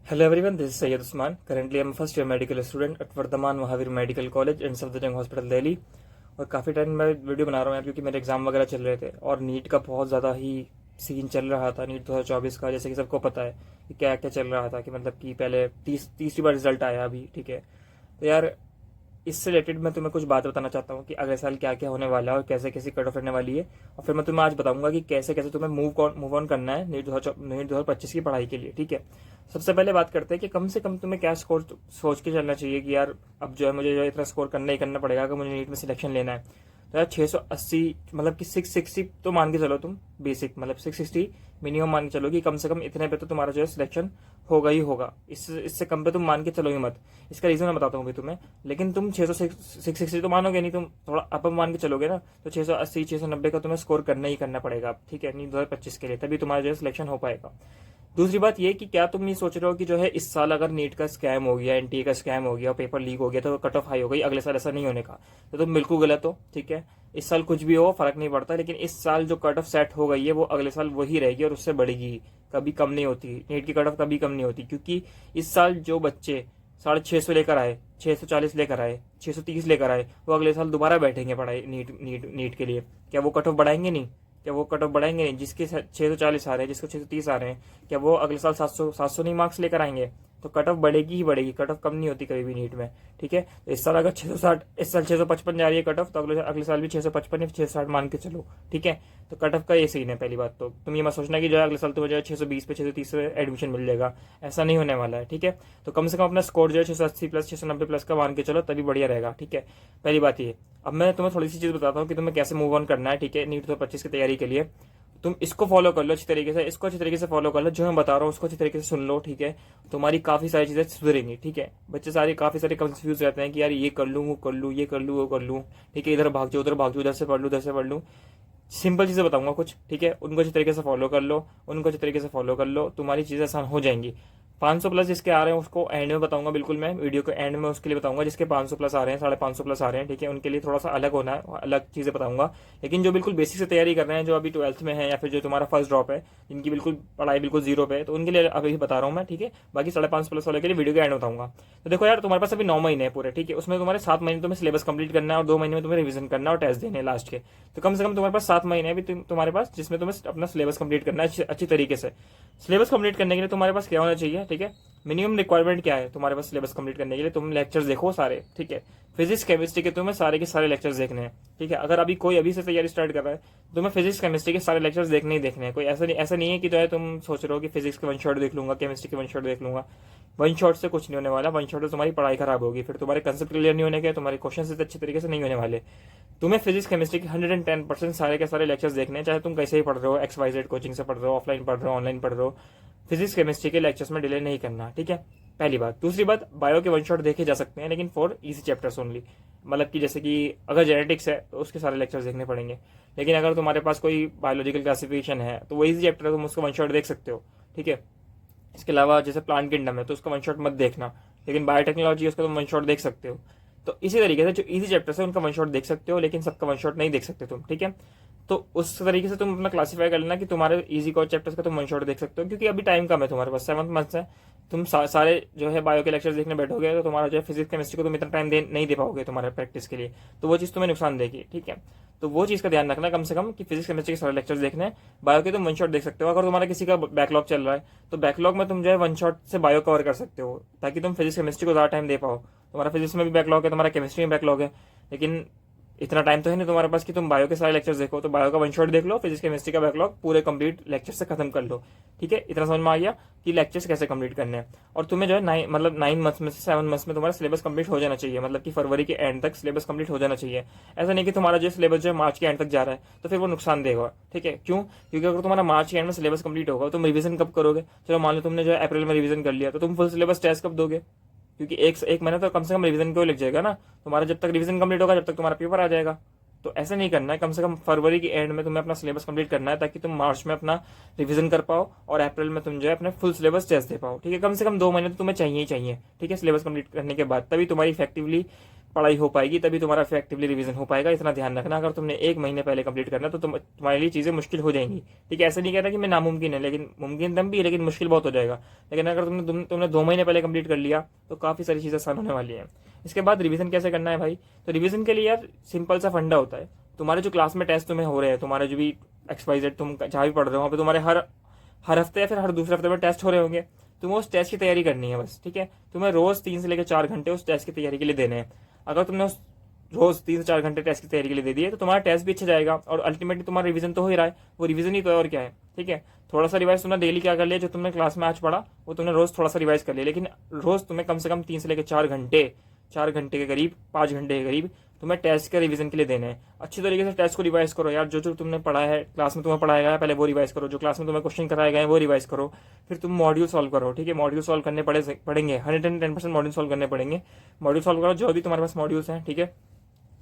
Hello everyone, this is Syed Usman. Currently I'm a first year medical student at Vardhman Mahavir medical college and Safdarjung hospital Delhi. और काफ़ी time मैं video बना रहा हूँ यार, क्योंकि मेरे एग्जाम वगैरह चल रहे थे और नीट का बहुत ज़्यादा ही सीन चल रहा था। नीट 2024 का जैसे कि सबको पता है कि क्या क्या चल रहा था, कि मतलब कि पहले तीसरी बार रिजल्ट आया अभी, ठीक है। तो यार इससे रिलेटेड मैं तुम्हें कुछ बात बताना चाहता हूँ कि अगले साल क्या क्या होने वाला है और कैसे कैसी कट ऑफ रहने वाली है। और फिर मैं तुम्हें आज बताऊंगा कि कैसे कैसे तुम्हें मूव ऑन करना है नीट 2025 की पढ़ाई के लिए, ठीक है। सबसे पहले बात करते हैं कि कम से कम तुम्हें क्या स्कोर सोच के चलना चाहिए कि यार अब जो है मुझे जो है इतना स्कोर करना ही करना पड़ेगा अगर मुझे नीट में सिलेक्शन लेना है। तो यार 680 मतलब कि 660 तो मान के चलो तुम, बेसिक मतलब 660 मिनिमम मान के चलो कि कम से कम इतने पे तो तुम्हारा जो है सिलेक्शन होगा ही होगा। इससे कम पे तुम मान के चलो ही मत। इसका रीजन मैं बताता हूँ अभी तुम्हें। लेकिन तुम 660 तो मानोगे नहीं, तुम थोड़ा अप मान के चलोगे ना, तो 680 690 का तुम्हें स्कोर करना ही करना पड़ेगा, ठीक है, नीट 2025 के लिए, तभी तुम्हारा जो है सिलेक्शन हो पाएगा। दूसरी बात ये कि क्या तुम ये सोच रहे हो कि जो है इस साल अगर नीट का स्कैम हो गया, एनटीए का स्कैम हो गया और पेपर लीक हो गया तो कट ऑफ हाई हो गई, अगले साल ऐसा नहीं होने का, तो तुम बिल्कुल गलत हो, ठीक है। इस साल कुछ भी हो फर्क नहीं पड़ता, लेकिन इस साल जो कट ऑफ सेट हो गई है वो अगले साल वही रहेगी और उससे बढ़ेगी, कभी कम नहीं होती। नीट की कट ऑफ कभी कम नहीं होती, क्योंकि इस साल जो बच्चे 650 लेकर आए, 640 लेकर आए, 630 लेकर आए, वो अगले साल दोबारा बैठेंगे पढ़ाई नीट के लिए। क्या वो कट ऑफ बढ़ाएंगे नहीं? क्या वो कट ऑफ बढ़ाएंगे नहीं? जिसके 640 आ रहे हैं, जिसको 630 आ रहे हैं, क्या वो अगले साल 700 नहीं मार्क्स लेकर आएंगे? तो कट ऑफ बढ़ेगी ही बढ़ेगी, कट ऑफ कम नहीं होती कभी भी नीट में, ठीक है। तो इस साल अगर 660, इस साल 655 जा रही है कट ऑफ, तो अगले साल भी 655 या 660 मान के चलो, ठीक है। तो कट ऑफ का ये सीन है। पहली बात तो तुम ये मत सोचना कि जो है अगले साल तुम्हें जो है 620 पे 630 पे एडमिशन मिल जाएगा, ऐसा नहीं होने वाला है, ठीक है। तो कम से कम अपना स्कोर जो है 680 प्लस 690 प्लस का मान के चलो, तभी बढ़िया रहेगा, ठीक है। पहली बात ये। अब मैं तुम्हें थोड़ी सी चीज बताता हूँ कि तुम्हें कैसे मूव ऑन करना है, ठीक है, नीट 2025 की तैयारी के लिए। तुम इसको फॉलो कर लो अच्छी तरीके से, इसको अच्छी तरीके से फॉलो कर लो, जो मैं बता रहा हूँ उसको अच्छी तरीके से सुन लो, ठीक है। तुम्हारी काफी सारी चीजें सुधरेंगी, ठीक है। बच्चे सारे काफी सारे कंफ्यूज रहते हैं कि यार ये कर लूँ वो कर लूँ, ये कर लूँ वो कर लूँ, ठीक है, इधर भाग जाओ उधर भाग जाओ, इधर से पढ़ लूँ उधर से पढ़ लूँ। सिंपल चीजें बताऊंगा कुछ, ठीक है, उनको अच्छी तरीके से फॉलो कर लो, उनको अच्छी तरीके से फॉलो कर लो, तुम्हारी चीजें आसान हो जाएंगी। 500 प्लस जिसके आ रहे हैं उसको एंड में बताऊंगा, बिल्कुल मैं वीडियो के एंड में उसके लिए बताऊंगा। जिसके 500 प्लस आ रहे हैं, 550 प्लस आ रहे हैं, ठीक है, उनके लिए थोड़ा सा अलग होना है, अलग चीजें बताऊंगा। लेकिन जो बिल्कुल बेसिक से तैयारी कर रहे हैं, जो अभी 12th में है या फिर जो तुम्हारा फर्स्ट ड्रॉप है, जिनकी बिल्कुल पढ़ाई बिल्कुल जीरो पे है, तो उनके लिए अभी बता रहा हूँ मैं, ठीक है। बाकी 550 प्लस वाले के लिए वीडियो के एंड बताऊंगा। तो देखो यार, तुम्हारे पास अभी 9 महीने है पूरे, ठीक है, उसमें तुम्हारे 7 महीने तुम्हें सिलेबस कंप्लीट करना है और 2 महीने में तुम्हें रिवीजन करना है और टेस्ट देने लास्ट के। तो कम से कम तुम्हारे पास 7 महीने अभी तुम्हारे पास, जिसमें तुम्हें अपना सिलेबस कंप्लीट करना है अच्छी तरीके से। सिलेबस कंप्लीट करने के लिए तुम्हारे पास क्या होना चाहिए, ठीक है, मिनिमम रिक्वायरमेंट क्या है तुम्हारे पास सिलेबस कंप्लीट करने के लिए? तुम लेक्चर्स देखो सारे, ठीक है। फिजिक्स केमिस्ट्री के तुम्हें सारे के सारे लेक्चर्स देखने हैं, ठीक है। अगर अभी कोई अभी से तैयारी स्टार्ट कर रहा है, तुम्हें फिजिक्स केमिस्ट्री के सारे लेक्चर्स देखने ही देखने हैं। कोई ऐसा नहीं है कि जो है तुम सोच रहे हो कि फिजिक्स के वन शॉट देख लूंगा, केमिस्ट्री के वन शॉट देख लूंगा। वन शॉट से कुछ नहीं होने वाला, वन शॉट से तुम्हारी पढ़ाई खराब होगी, फिर तुम्हारे कंसेप्ट क्लियर नहीं होने के, तुम्हारे क्वेश्चन अच्छे तरीके से नहीं होने वाले। तुम्हें फिजिक्स केमिस्ट्री के 110% सारे के सारे लेक्चर्स देखने हैं, चाहे तुम कैसे ही पढ़ रहे हो, XYZ कोचिंग से पढ़ रहे हो, ऑफलाइन पढ़ रहे हो, ऑनलाइन पढ़ रहे हो। फिजिक्स केमिस्ट्री के लेक्चर्स में डिले नहीं करना, ठीक है, पहली बात। दूसरी बात, बायो के वन शॉट देखे जा सकते हैं, लेकिन फॉर इजी चैप्टर्स ओनली। मतलब कि जैसे कि अगर जेनेटिक्स है तो उसके सारे लेक्चर्स देखने पड़ेंगे। लेकिन अगर तुम्हारे पास कोई बायोलॉजिकल क्लासिफिकेशन है तो वो इजी चैप्टर है, तुम उसका वन शॉट देख सकते हो, ठीक है। इसके अलावा जैसे प्लांट किंगडम है तो उसका वन शॉट मत देखना, लेकिन बायोटेक्नोलॉजी उसका तुम वन शॉट देख सकते हो। तो इसी तरीके से जो इजी चैप्टर्स है उनका वन शॉट देख सकते हो, लेकिन सबका वन शॉट नहीं देख सकते तुम, ठीक है। तो उस तरीके से तुम अपना क्लासीफाई कर लेना कि तुम्हारे इजी कोर चैप्टर्स का तुम वन शॉट देख सकते हो, क्योंकि अभी टाइम कम है तुम्हारे पास, 7 मंथ्स है। तुम सारे जो है बायो के लेक्चर्स देखने बैठोगे तो तुम्हारा जो है फिजिक्स केमिस्ट्री को तुम इतना टाइम नहीं दे पाओगे तुम्हारे प्रैक्टिस के लिए, तो वो चीज़ तुम्हें नुकसान देगी, ठीक है। तो वो चीज़ का ध्यान रखना कम से कम कि फिजिक्स केमिस्ट्री के सारे लेक्चर्स देखने हैं। बायो के तुम वन शॉट देख सकते हो। अगर तुम्हारा किसी का बैकलॉग चल रहा है तो बैकलॉग में तुम जो है वन शॉट से बायो कवर कर सकते हो, ताकि तुम फिजिक्स केमिस्ट्री को ज़्यादा टाइम दे पाओ। तुम्हारा फिजिक्स में भी बैकलॉग है, तुम्हारा केमिस्ट्री में बैकलॉग है, लेकिन इतना टाइम तो है नहीं तुम्हारे पास कि तुम बायो के सारे लेक्चर्स देखो। तो बायो का वन शॉट देख लो, फिजिक्स केमिस्ट्री का बैकलॉग पूरे कंप्लीट लेक्चर से खत्म कर लो, ठीक है। इतना समझ में आ गया कि लेक्चर्स कैसे कंप्लीट करने हैं। और तुम्हें जो है 9 मंथ्स में से 7 मंथ्स में तुम्हारा सिलेबस कंप्लीट हो जाना चाहिए, मतलब कि फरवरी के एंड तक सिलेबस कंप्लीट हो जाना चाहिए। ऐसा नहीं कि तुम्हारा जो सिलेबस जो है मार्च के एंड तक जा रहा है, तो फिर वो नुकसान देगा, ठीक है। क्यों? क्योंकि अगर तुम्हारा मार्च के एंड में सिलेबस कंप्लीट होगा, तुम रिवीजन कब करोगे? चलो मान लो तुमने जो है अप्रैल में रिवीजन कर लिया, तो तुम फुल सिलेबस टेस्ट कब दोगे? क्योंकि एक महीना तो कम से कम रिवीजन को लग जाएगा ना तुम्हारा। जब तक रिवीजन कंप्लीट होगा जब तक तुम्हारा पेपर आ जाएगा। तो ऐसा नहीं करना है, कम से कम फरवरी के एंड में तुम्हें अपना सिलेबस कंप्लीट करना है, ताकि तुम मार्च में अपना रिवीजन कर पाओ और अप्रैल में तुम जो है अपने फुल सिलेबस टेस्ट दे पाओ, ठीक है। कम से कम 2 महीने तो तुम्हें चाहिए ही चाहिए, ठीक है, सिलेबस कंप्लीट करने के बाद, तभी तुम्हारी इफेक्टिवली पढ़ाई हो पाएगी, तभी तुम्हारा इफेक्टिवली रिवीजन हो पाएगा। इतना ध्यान रखना, अगर तुमने 1 महीने पहले कंप्लीट करना तो तुम्हारे लिए चीज़ें मुश्किल हो जाएंगी। ठीक है, ऐसा नहीं कहना कि मैं नामुमकिन है, लेकिन मुमकिन तब भी है, लेकिन मुश्किल बहुत हो जाएगा। लेकिन अगर तुमने 2 महीने पहले कंप्लीट कर लिया तो काफ़ी सारी चीज़ें आसान होने वाली हैं। इसके बाद रिवीजन कैसे करना है भाई? तो रिवीजन के लिए यार सिंपल सा फंडा होता है। तुम्हारे जो क्लास में टेस्ट तुम्हें हो रहे हैं, तुम्हारे जो भी XYZ तुम जहाँ भी पढ़ रहे हो, वहाँ पे तुम्हारे हर हर हफ्ते या फिर हर दूसरे हफ्ते में टेस्ट हो रहे होंगे। तुम्हें उस टेस्ट की तैयारी करनी है बस। ठीक है, तुम्हें रोज 3 से लेकर 4 घंटे उस टेस्ट की तैयारी के लिए देने हैं। अगर तुमने उस रोज 3 से 4 घंटे टेस्ट की तैयारी के लिए दे दिए तो तुम्हारा टेस्ट भी अच्छा जाएगा, और अल्टीमेटली तुम्हारा रिवीजन तो हो ही रहा है। वो रिवीजन ही तो है, और क्या है। ठीक है, थोड़ा सा रिवाइज तुमने डेली क्या कर लिया, जो तुमने क्लास में आज पढ़ा वो तुमने रोज थोड़ा सा रिवाइज कर लिया, लेकिन रोज तुम्हें कम से कम 3 से लेकर 4 घंटे, 4 घंटे के करीब, 5 घंटे के करीब तुम्हें टेस्ट के रिवीजन के लिए देने हैं। अच्छी तरीके से टेस्ट को रिवाइज करो यार। जो जो तुमने पढ़ा है क्लास में, तुम्हें पढ़ाया गया है पहले वो रिवाइज करो। जो क्लास में तुम्हें क्वेश्चन कराए गए हैं वो रिवाइज करो। फिर तुम मॉड्यूल सॉल्व करो। ठीक है, मॉड्यूल सॉल्व करने पड़ेंगे 110% मॉड्यूल सॉल्व करने पड़ेंगे। मॉड्यूल सॉल्व करो, जो भी तुम्हारे पास मॉड्यूल्स हैं। ठीक है,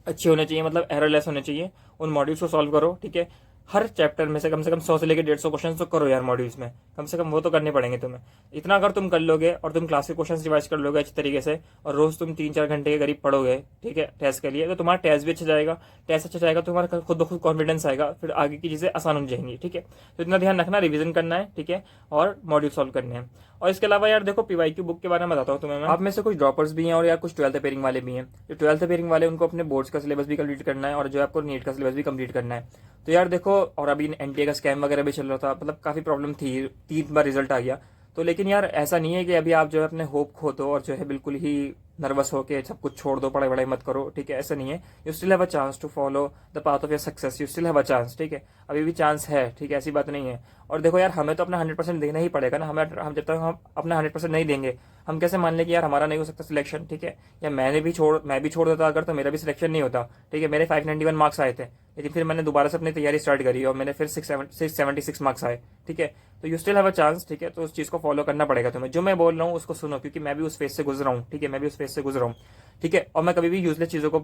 अच्छे होने चाहिए, मतलब एररलेस होने चाहिए। उन मॉड्यूल्स को सॉल्व करो। ठीक है, हर चैप्टर में से कम 100 से लेकर 150 क्वेश्चन तो करो यार मॉड्यूल्स में, कम से कम वो तो करने पड़ेंगे तुम्हें। इतना अगर तुम कर लोगे और तुम क्लास के क्वेश्चन रिवाइज कर लोगे अच्छी तरीके से, और रोज तुम 3-4 घंटे के करीब पढ़ोगे, ठीक है, टेस्ट के लिए, तो तुम्हारा टेस्ट भी अच्छा जाएगा। टेस्ट अच्छा जाएगा तो तुम्हारा खुद ब खुद कॉन्फिडेंस आएगा, फिर आगे की चीजें आसान हो जाएंगी। ठीक है, तो इतना ध्यान रखना, रिविजन करना है। ठीक है, और मॉड्यूल सॉल्व करने हैं। और इसके अलावा यार देखो, PYQ बुक के बारे में बताता हूँ तुम्हें मैं। आप में से कुछ ड्रॉपर्स भी हैं और यार कुछ 12th अपेयरिंग वाले भी हैं। जो 12th अपेयरिंग वाले उनको अपने बोर्ड्स का सिलेबस भी कंप्लीट करना है, और जो आपको नीट का सिलेबस भी कंप्लीट करना है। तो यार देखो, और अभी NTA का स्कैम वगैरह भी चल रहा था, मतलब काफी प्रॉब्लम थी, 3 बार रिजल्ट आ गया। तो लेकिन यार ऐसा नहीं है कि अभी आप जो है अपने होप खो दो और जो है बिल्कुल ही नर्वस होके सब कुछ छोड़ दो, पढ़ाई वढ़ाई मत करो। ठीक है, ऐसा नहीं है। You still have a chance to follow the path of your success. You still have a chance. ठीक है, अभी भी चांस है। ठीक है, ऐसी बात नहीं है। और देखो यार, हमें तो अपना 100% देना ही पड़ेगा ना। हम जब तक हम अपना 100% नहीं देंगे, हम कैसे मान लें कि यार हमारा नहीं हो सकता सिलेक्शन। ठीक है, या मैं भी छोड़ देता अगर, तो मेरा भी सिलेक्शन नहीं होता। ठीक है, मेरे 591 मार्क्स आए थे, लेकिन फिर मैंने दोबारा से अपनी तैयारी स्टार्ट करी और मैंने फिर 676 मार्क्स आए। ठीक है, तो you still have a chance. ठीक है, तो उस चीज को फॉलो करना पड़ेगा तुम्हें। जो मैं बोल रहा हूँ उसको सुनो, क्योंकि मैं भी उस फेज से गुजरा हूँ। ठीक है, मैं भी उस फेज से गुजरा हूँ। ठीक है, और मैं कभी भी यूजलेस चीजों को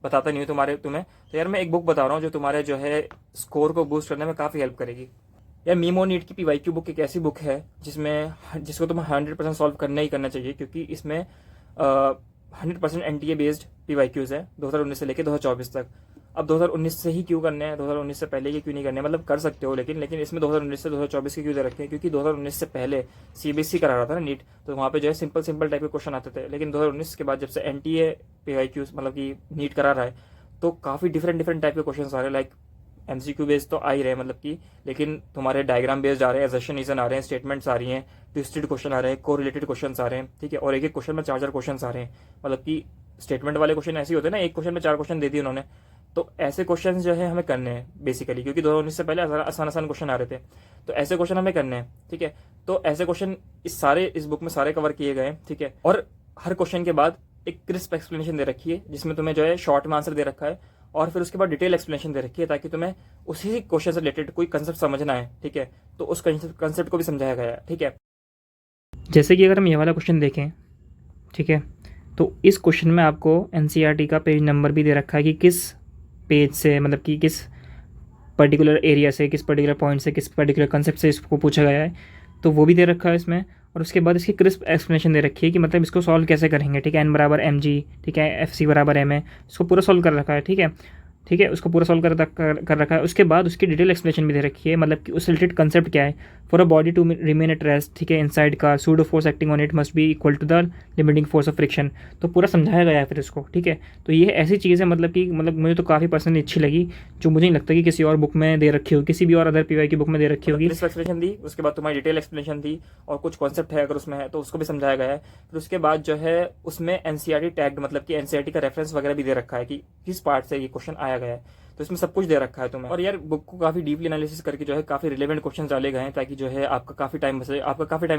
बताता नहीं हूँ तुम्हें। तो यार मैं एक बुक बता रहा हूँ जो तुम्हारे जो है स्कोर को बूस्ट करने में काफी हेल्प करेगी। यार मीमो नीट की PYQ बुक एक ऐसी बुक है जिसको तुम्हें 100% सॉल्व करना ही करना चाहिए, क्योंकि इसमें 100% NTA बेस्ड PYQs है 2019 से लेकर 2024 तक। अब 2019 से ही क्यों करने हैं, 2019 से पहले ये क्यों नहीं करने, मतलब कर सकते हो, लेकिन इसमें 2019 से 2024 के क्यों दे रखे हैं? क्योंकि 2019 से पहले CBSE करा रहा था ना नीट, तो वहाँ पे जो है सिंपल टाइप के क्वेश्चन आते थे। लेकिन 2019 के बाद जब से NTA PYQs मतलब कि नीट करा रहा है, तो काफ़ी डिफरेंट टाइप के क्वेश्चन आ रहे हैं। लाइक MCQ बेस्ड तो आ ही रहे हैं, मतलब कि, लेकिन तुम्हारे डायग्राम बेस्ड आ रहे हैं, एजर्शन आ रहे हैं, स्टेटमेंट्स आ रही हैं, ट्विस्टेड क्वेश्चन आ रहे हैं, कोरिलेटेड क्वेश्चन आ रहे हैं। ठीक है, और एक क्वेश्चन में 4 क्वेश्चन आ रहे हैं। मतलब कि स्टेटमेंट वाले क्वेश्चन ऐसे होते हैं ना, एक क्वेश्चन में 4 क्वेश्चन दे दिए उन्होंने। तो ऐसे क्वेश्चन जो है हमें करने हैं बेसिकली, क्योंकि 2019 से पहले आसान क्वेश्चन आ रहे थे, तो ऐसे क्वेश्चन हमें करने हैं। ठीक है, तो ऐसे क्वेश्चन इस बुक में सारे कवर किए गए हैं। ठीक है, और हर क्वेश्चन के बाद एक क्रिस्प एक्सप्लेनेशन दे रखी है, जिसमें तुम्हें जो है शॉर्ट में आंसर दे रखा है, और फिर उसके बाद डिटेल एक्सप्लेनेशन दे रखी है, ताकि तुम्हें उसी क्वेश्चन से रिलेटेड कोई कंसेप्ट समझना है। ठीक है, तो उस कंसेप्ट को भी समझाया गया है। ठीक है, जैसे कि अगर हम ये वाला क्वेश्चन देखें, ठीक है, तो इस क्वेश्चन में आपको NCERT का पेज नंबर भी दे रखा है कि किस पेज से, मतलब कि किस पर्टिकुलर एरिया से, किस पर्टिकुलर पॉइंट से, किस पर्टिकुलर कंसेप्ट से इसको पूछा गया है, तो वो भी दे रखा है इसमें। और उसके बाद इसकी क्रिस्प एक्सप्लेनेशन दे रखी है कि मतलब इसको सॉल्व कैसे करेंगे। ठीक है, N = mg, ठीक है, FC = ma, इसको पूरा सॉल्व कर रखा है। ठीक है, उसको पूरा सॉल्व कर रखा है। उसके बाद उसकी डिटेल एक्सप्लेनेशन भी दे रखी है, मतलब कि उस रिलेटेड कंसेप्ट क्या है। For a body to remain at rest, ठीक है, इनसाइड का pseudo force acting on it must be equal to the limiting force of friction. तो पूरा समझाया गया है फिर इसको। ठीक है, तो ये ऐसी चीज़ है, मतलब मुझे तो काफ़ी पर्सनली अच्छी लगी, जो मुझे नहीं लगता कि किसी और बुक में दे रखी होगी, किसी भी और अदर PYQ बुक में दे रखी होगी। एक्सप्लेनेशन दी, उसके बाद तुम्हारी डिटेल एक्सप्लेनेशन दी, और कुछ कॉन्सेप्ट है अगर उसमें है तो उसको भी समझाया गया है। फिर उसके बाद जो है उसमें NCERT टैग्ड, मतलब कि NCERT का रेफरेंस वगैरह भी दे रखा है कि किस पार्ट से ये क्वेश्चन आया गया है। तो इसमें सब कुछ दे रखा है तुम्हें। और यार बुक को काफी डीपली एनालिसिस करके जो है काफी रिलेवेंट क्वेश्चन डाले गए हैं, ताकि जो है आपका काफी टाइम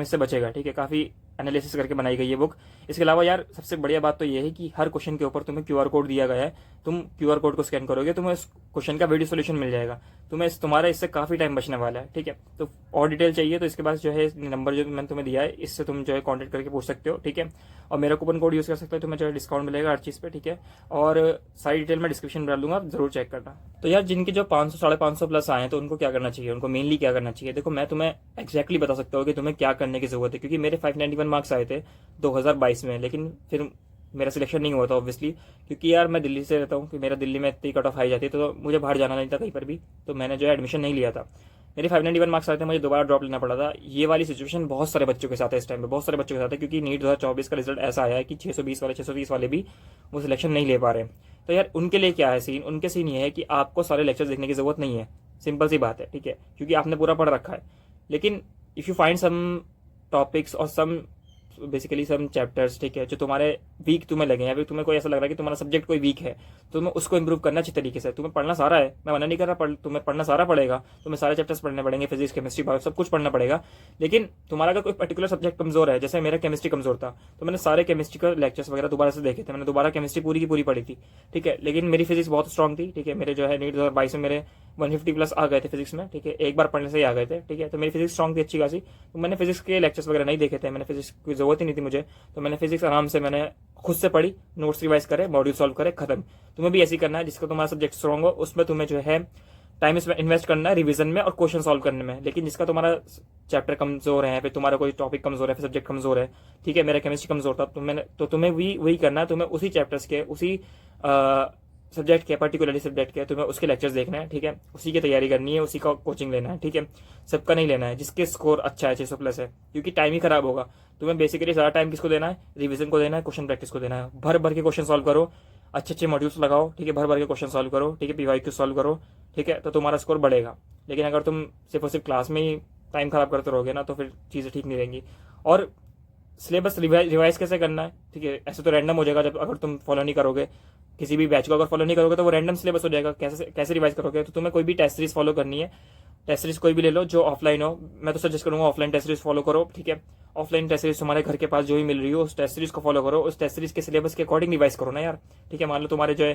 इससे बचेगा। ठीक है, काफी एनालिसिस करके बनाई गई है बुक। इसके अलावा यार सबसे बढ़िया बात तो ये है कि हर क्वेश्चन के ऊपर तुम्हें QR कोड दिया गया है। तुम QR कोड को स्कैन करोगे, तुम्हें उस क्वेश्चन का वीडियो सोल्यूशन मिल जाएगा। तुम्हारा इससे काफी टाइम बचने वाला है। ठीक है, तो और डिटेल चाहिए तो इसके पास जो है नंबर जो मैंने तुम्हें दिया है, इससे तुम जो है कॉन्टेक्ट करके पूछ सकते हो। ठीक है, और मेरा कूपन कोड यूज कर सकते हो, तुम्हें जो है डिस्काउंट मिलेगा हर चीज पे। ठीक है, और सारी डिटेल मैं डिस्क्रिप्शन में डाल दूंगा, जरूर चेक करना। तो यार जिनके जो 500 550 प्लस आए हैं, तो उनको क्या करना चाहिए, उनको मेनली क्या करना चाहिए? देखो, मैं तुम्हें एक्जैक्टली बता सकता हूँ कि तुम्हें क्या करने की जरूरत है, क्योंकि मेरे 591 मार्क्स आए थे 2022 में, लेकिन फिर मेरा सिलेक्शन नहीं हुआ था ऑब्वियसली, क्योंकि यार मैं दिल्ली से रहता हूँ कि मेरा दिल्ली में इतनी कट ऑफ हाई जाती है तो मुझे बाहर जाना नहीं था कहीं पर भी, तो मैंने जो है एडमिशन नहीं लिया था। मेरे 591 मार्क्स आए थे, मुझे दोबारा ड्रॉप लेना पड़ा था। ये वाली सिचुएशन बहुत सारे बच्चों के साथ है इस टाइम पे, बहुत सारे बच्चों के साथ है, क्योंकि नीट 2024 का रिजल्ट ऐसा आया है कि 620 वाले 630 वाले भी वो सिलेक्शन नहीं ले पा रहे। तो यार उनके लिए क्या है सीन, उनके सीन ये है कि आपको सारे लेक्चर्स देखने की जरूरत नहीं है, सिंपल सी बात है, ठीक है, क्योंकि आपने पूरा पढ़ रखा है। लेकिन if you find some topics और सम बेसिकली सम चैप्टर्स, ठीक है, जो तुम्हारे वीक तुम्हें लगे, या फिर तुम्हें कोई ऐसा लग रहा है कि तुम्हारा सब्जेक्ट कोई वीक है, तो तुम्हें उसको इंप्रूव करना अच्छी तरीके से। तुम्हें पढ़ना सारा है, मैं मना नहीं कर रहा, तुम्हें पढ़ना सारा पड़ेगा, तुम्हें सारे चैप्टर्स पढ़ने पड़ेंगे, फिजिक्स केमिस्ट्री बायो सब कुछ पढ़ना पड़ेगा। लेकिन तुम्हारा अगर कोई पर्टिकुलर सब्जेक्ट कमजोर है, जैसे मेरा केमिस्ट्री कमजोर था, तो मैंने सारे केमिस्ट्री का लेक्चर्स वगैरह दोबारा से देखे थे, मैंने दोबारा केमिस्ट्री पूरी की पूरी पढ़ी थी, ठीक है। लेकिन मेरी फिजिक्स बहुत स्ट्रॉन्ग थी, ठीक है, मेरे जो है नीट 2022 में मेरे 150 प्लस आ गए थे फिजिक्स में, ठीक है, एक बार पढ़ने से ही आ गए थे, ठीक है। तो मेरी फिजिक्स स्ट्रॉन्ग थी अच्छी खासी, तो मैंने फिजिक्स के लेक्चर्स वगैरह नहीं देखे थे, मैंने फिजिक्स की जरूरत ही नहीं थी मुझे, तो मैंने फिजिक्स आराम से मैंने खुद से पढ़ी, नोट्स रिवाइज करे, मॉड्यूल सॉल्व करे, खत्म। तुम्हें भी ऐसी करना है, जिसका तुम्हारा सब्जेक्ट स्ट्रॉन्ग हो उसमें तुम्हें जो है टाइम इन्वेस्ट करना है रिवीजन में और क्वेश्चन सॉल्व करने में। लेकिन जिसका तुम्हारा चैप्टर कमजोर है, फिर तुम्हारा कोई टॉपिक कमजोर है, फिर सब्जेक्ट कमजोर है, ठीक है, मेरा केमिस्ट्री कमजोर था, तो तुम्हें भी वही करना है, तुम्हें उसी चैप्टर्स के उसी सब्जेक्ट के पर्टिकुलरली सब्जेक्ट के तुम्हें उसके लेक्चर्स देखना है, ठीक है, उसी की तैयारी करनी है, उसी का कोचिंग लेना है, ठीक है। सबका नहीं लेना है, जिसके स्कोर अच्छा है 600 प्लस है, क्योंकि टाइम ही खराब होगा। तुम्हें बेसिकली सारा टाइम किसको देना है, रिवीजन को देना है, क्वेश्चन प्रैक्टिस को देना है, भर भर के क्वेश्चन सॉल्व करो, अच्छे अच्छे मॉड्यूल्स लगाओ, ठीक है, भर भर के क्वेश्चन सॉल्व करो, ठीक है, पीवाईक्यू सॉल्व करो, ठीक है, तो तुम्हारा स्कोर बढ़ेगा। लेकिन अगर तुम सिर्फ और सिर्फ क्लास में ही टाइम खराब करते रहोगे ना, तो फिर चीज़ें ठीक नहीं रहेंगी। और सिलेबस रिवाइज कैसे करना है, ठीक है, ऐसे तो रैंडम हो जाएगा, जब अगर तुम फॉलो नहीं करोगे किसी भी बैच को, अगर फॉलो नहीं करोगे तो वो रैंडम सिलेबस हो जाएगा। कैसे कैसे रिवाइज करोगे, तो तुम्हें कोई भी टेस्ट सीरीज फॉलो करनी है, टेस्ट सीरीज कोई भी ले लो जो ऑफलाइन हो। मैं तो सजेस्ट करूंगा ऑफलाइन टेस्ट सीरीज फॉलो करो, ठीक है। ऑफलाइन टेस्ट सीरीज तुम्हारे घर के पास जो भी मिल रही हो उस टेस्ट सीरीज को फॉलो करो, उस टेस्ट सीरीज के सिलेबस के अकॉर्डिंग रिवाइज करो ना यार, ठीक है। मान लो तुम्हारे जो है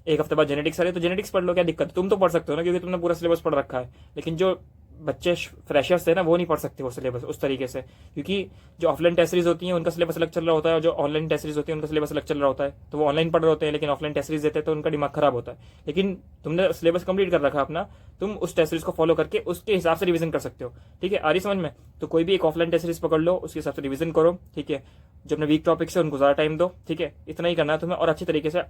एक हफ्ते बाद जेनेटिक्स आ रही है, तो जेनेटिक्स पढ़ लो, क्या दिक्कत, तुम तो पढ़ सकते हो ना, क्योंकि तुमने पूरा सिलेबस पढ़ रखा है। लेकिन जो बच्चे फ्रेशर्स थे ना, वो नहीं पढ़ सकते वो सिलेबस उस तरीके से, क्योंकि जो ऑफलाइन टेस्ट सीरीज होती है उनका सिलेबस अलग चल रहा होता है, और जो ऑनलाइन टेस्ट सीरीज होती है उनका सिलेबस अलग चल रहा होता है। तो वो ऑनलाइन पढ़ रहे होते हैं, लेकिन ऑफलाइन टेस्ट सीरीज देते हैं तो उनका दिमाग खराब होता है। लेकिन तुमने सिलेबस कंप्लीट कर रखा अपना, तुम उस टेस्ट सीरीज को फॉलो करके उसके हिसाब से रिवीजन कर सकते हो, ठीक है। आ रही समझ में, तो कोई भी एक ऑफलाइन टेस्ट सीरीज पकड़ लो, उसके हिसाब से रिवीजन करो, ठीक है। जो अपने वीक टॉपिक्स है उनको ज़्यादा टाइम दो, ठीक है, इतना ही करना है तुम्हें। और अच्छी तरीके से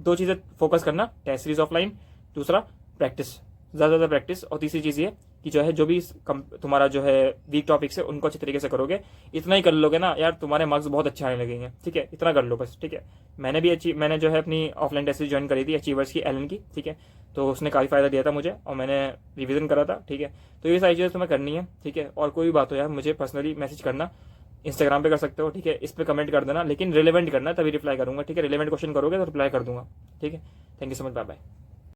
दो चीज़ें फोकस करना, टेस्ट सीरीज ऑफलाइन, दूसरा प्रैक्टिस, ज़्यादा प्रैक्टिस, और तीसरी चीज़ ये कि जो है जो भी तुम्हारा जो है वीक टॉपिक्स है उनको अच्छी तरीके से करोगे, इतना ही कर लोगे ना यार, तुम्हारे मार्क्स बहुत अच्छे आने लगेंगे, ठीक है। इतना कर लो बस, ठीक है। मैंने जो है अपनी ऑफलाइन टेस्ट ज्वाइन करी थी अचीवर्स की, एलन की, ठीक है, तो उसने काफ़ी फ़ायदा दिया था मुझे, और मैंने रिविजन करा था, ठीक है। तो ये सारी चीज़ें तुम्हें करनी है, ठीक है। और कोई भी बात हो यार मुझे पर्सनली मैसेज करना, इंस्टाग्राम पे कर सकते हो, ठीक है, इस पर कमेंट कर देना, लेकिन रिलेवेंट करना, तभी रिप्लाई करूंगा, ठीक है। रिलेवेंट क्वेश्चन करोगे तो रिप्लाई कर दूंगा, ठीक है। Thank you so much, bye bye.